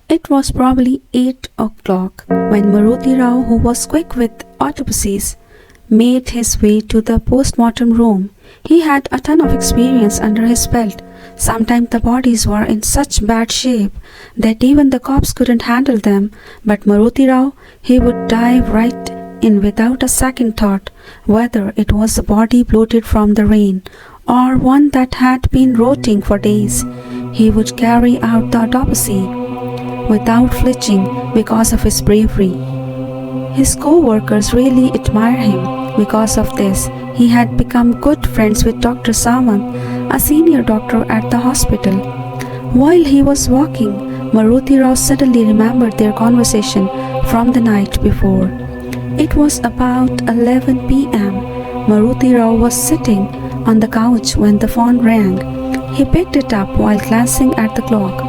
It was probably 8 o'clock when Maruti Rao, who was quick with autopsies, made his way to the post-mortem room. He had a ton of experience under his belt. Sometimes the bodies were in such bad shape that even the cops couldn't handle them, but Maruti Rao, he would dive right in without a second thought, whether it was a body bloated from the rain or one that had been rotting for days. He would carry out the autopsy without flinching because of his bravery. His co-workers really admired him because of this. He had become good friends with Dr. Samant, a senior doctor at the hospital. While he was walking, Maruti Rao suddenly remembered their conversation from the night before. It was about 11 p.m. Maruti Rao was sitting on the couch when the phone rang. He picked it up while glancing at the clock.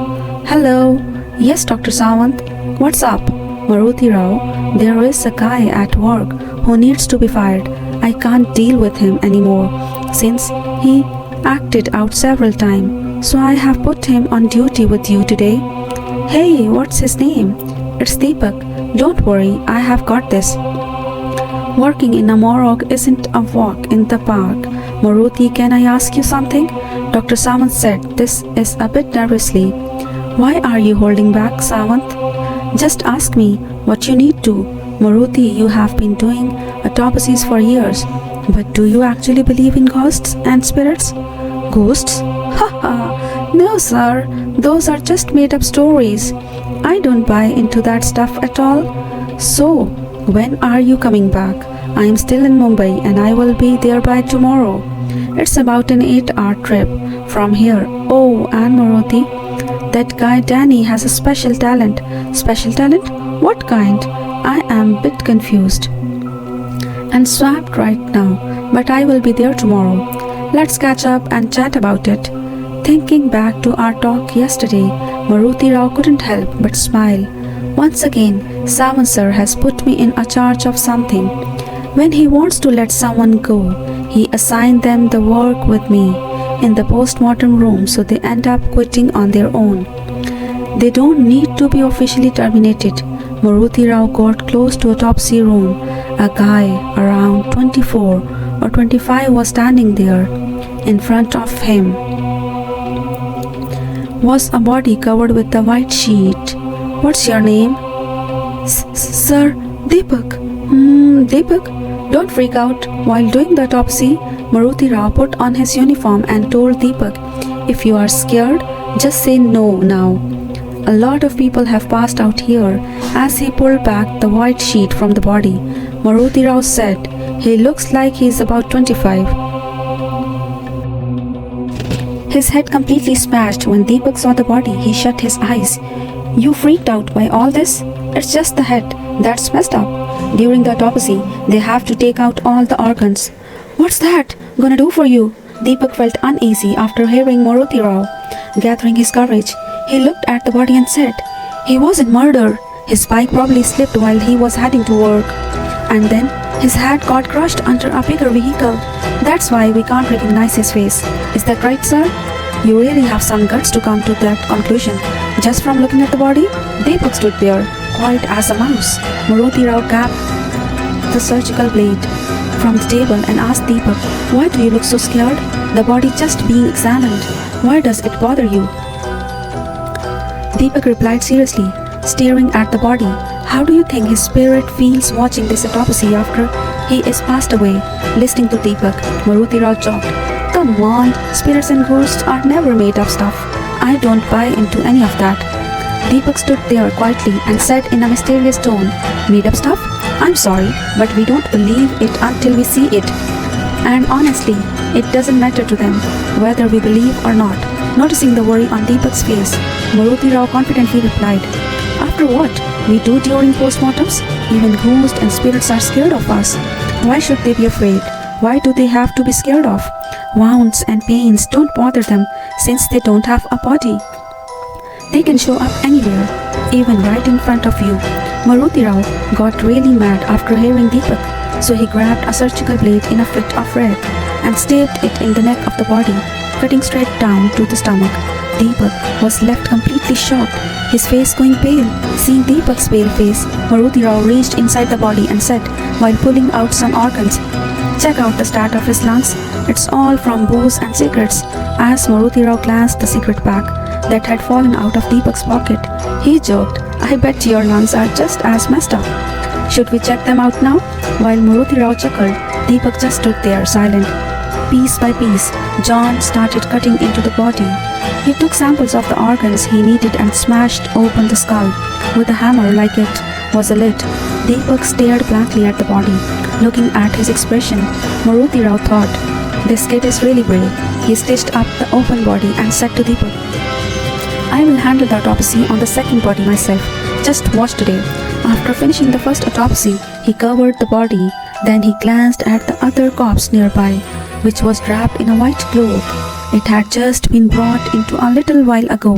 "Hello. Yes, Dr. Samant. What's up?" "Maruti Rao, there is a guy at work who needs to be fired. I can't deal with him anymore since he acted out several times, so I have put him on duty with you today." "Hey, what's his name?" "It's Deepak. Don't worry, I have got this." Working in a morgue isn't a walk in the park. "Maruti, can I ask you something?" Dr. Samant said, this is a bit nervously. "Why are you holding back, Samant? Just ask me what you need to." "Maruti, you have been doing autopsies for years, but do you actually believe in ghosts and spirits?" "Ghosts? Ha ha! No, sir. Those are just made up stories. I don't buy into that stuff at all." "So, when are you coming back?" "I am still in Mumbai and I will be there by tomorrow. It's about an 8-hour trip from here." "Oh, and Maruti, that guy Danny has a special talent." "Special talent? What kind?" "I am a bit confused and swamped right now, but I will be there tomorrow. Let's catch up and chat about it." Thinking back to our talk yesterday, Maruti Rao couldn't help but smile. Once again, Samant sir has put me in a charge of something. When he wants to let someone go, he assigns them the work with me in the post-mortem room, so they end up quitting on their own. They don't need to be officially terminated. Maruti Rao got close to autopsy room. A guy around 24 or 25 was standing there. In front of him was a body covered with a white sheet. "What's your name?" "Sir, Deepak." Deepak? Don't freak out." While doing the autopsy, Maruti Rao put on his uniform and told Deepak, "If you are scared, just say no now. A lot of people have passed out here." As he pulled back the white sheet from the body, Maruti Rao said, "He looks like he's about 25. His head completely smashed. When Deepak saw the body, he shut his eyes. "You freaked out by all this?" "It's just the head that's messed up. During the autopsy, they have to take out all the organs." "What's that gonna do for you?" Deepak felt uneasy after hearing Maruti Rao. Gathering his courage, he looked at the body and said, "He wasn't murdered. His bike probably slipped while he was heading to work, and then his head got crushed under a bigger vehicle. That's why we can't recognize his face. Is that right, sir?" "You really have some guts to come to that conclusion just from looking at the body." Deepak stood there, quiet as a mouse. Maruti Rao grabbed the surgical blade from the table and asked Deepak, "Why do you look so scared? The body just being examined. Why does it bother you?" Deepak replied seriously, staring at the body, "How do you think his spirit feels watching this autopsy after he is passed away?" Listening to Deepak, Maruti Rao joked, "Come on, spirits and ghosts are never made of stuff. I don't buy into any of that." Deepak stood there quietly and said in a mysterious tone, "Made up stuff? I'm sorry, but we don't believe it until we see it. And honestly, it doesn't matter to them whether we believe or not." Noticing the worry on Deepak's face, Maruti Rao confidently replied, "After what we do during postmortems, even ghosts and spirits are scared of us. Why should they be afraid? Why do they have to be scared of? Wounds and pains don't bother them since they don't have a body. They can show up anywhere, even right in front of you." Maruti Rao got really mad after hearing Deepak, so he grabbed a surgical blade in a fit of rage and stabbed it in the neck of the body, cutting straight down to the stomach. Deepak was left completely shocked, his face going pale. Seeing Deepak's pale face, Maruti Rao reached inside the body and said, while pulling out some organs, "Check out the stat of his lungs. It's all from booze and cigarettes." As Maruti Rao glanced the cigarette pack that had fallen out of Deepak's pocket, he joked, "I bet your lungs are just as messed up. Should we check them out now?" While Maruti Rao chuckled, Deepak just stood there silent. Piece by piece, John started cutting into the body. He took samples of the organs he needed and smashed open the skull with a hammer like it was a lid. Deepak stared blankly at the body. Looking at his expression, Maruti Rao thought, "This kid is really brave." He stitched up the open body and said to Deepak, "I will handle the autopsy on the second body myself. Just watch today." After finishing the first autopsy, he covered the body. Then he glanced at the other corpse nearby, which was wrapped in a white cloth. It had just been brought into a little while ago.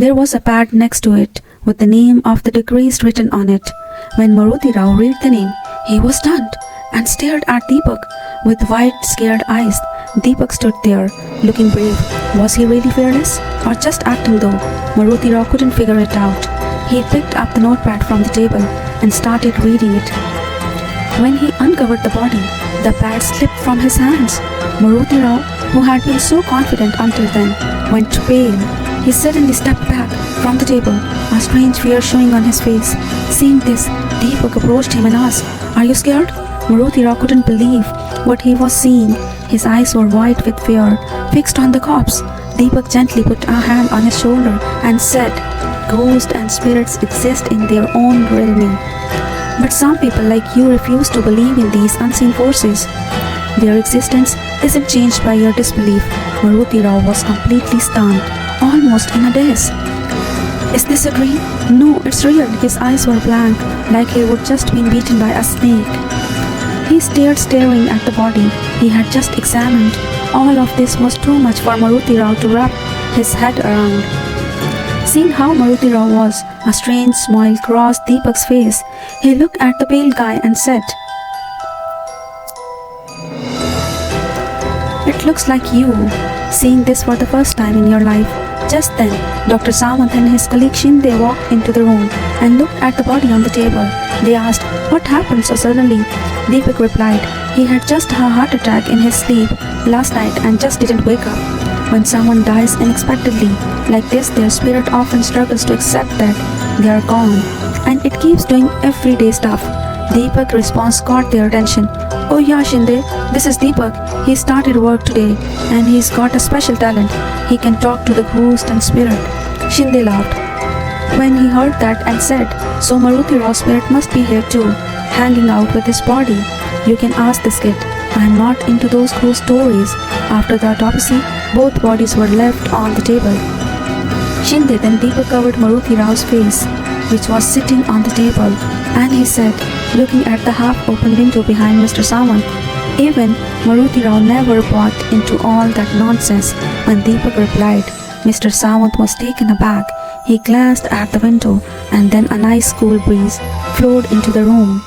There was a pad next to it with the name of the deceased written on it. When Maruti Rao read the name, he was stunned and stared at Deepak with wide, scared eyes. Deepak stood there, looking brave. Was he really fearless or just acting though? Maruti Rao couldn't figure it out. He picked up the notepad from the table and started reading it. When he uncovered the body, the pad slipped from his hands. Maruti Rao, who had been so confident until then, went pale. He suddenly stepped back from the table, a strange fear showing on his face. Seeing this, Deepak approached him and asked, "Are you scared?" Maruti Rao couldn't believe what he was seeing. His eyes were wide with fear, fixed on the corpse. Deepak gently put a hand on his shoulder and said, "Ghosts and spirits exist in their own realm. But some people like you refuse to believe in these unseen forces. Their existence isn't changed by your disbelief." Maruti Rao was completely stunned, almost in a daze. "Is this a dream?" "No, it's real." His eyes were blank, like he would just been beaten by a snake. He staring at the body he had just examined. All of this was too much for Maruti Rao to wrap his head around. Seeing how Maruti Rao was, a strange smile crossed Deepak's face. He looked at the pale guy and said, "It looks like you, seeing this for the first time in your life." Just then, Dr. Samant and his colleague Shinde walked into the room and looked at the body on the table. They asked, "What happened so suddenly?" Deepak replied, he had just a heart attack in his sleep last night and just didn't wake up. When someone dies unexpectedly like this, their spirit often struggles to accept that they are gone, and it keeps doing everyday stuff. Deepak's response caught their attention. "Oh yeah, Shinde, this is Deepak. He started work today and he's got a special talent. He can talk to the ghost and spirit." Shinde laughed when he heard that and said, "So Maruti Rao's spirit must be here too, hanging out with his body. You can ask this kid. I'm not into those ghost stories." After the autopsy, both bodies were left on the table. Shinde then Deepak covered Maruti Rao's face, which was sitting on the table, and he said, looking at the half-open window behind Mr. Samant, "Even Maruti Rao never bought into all that nonsense." When Deepak replied, Mr. Samant was taken aback. He glanced at the window, and then a nice cool breeze flowed into the room.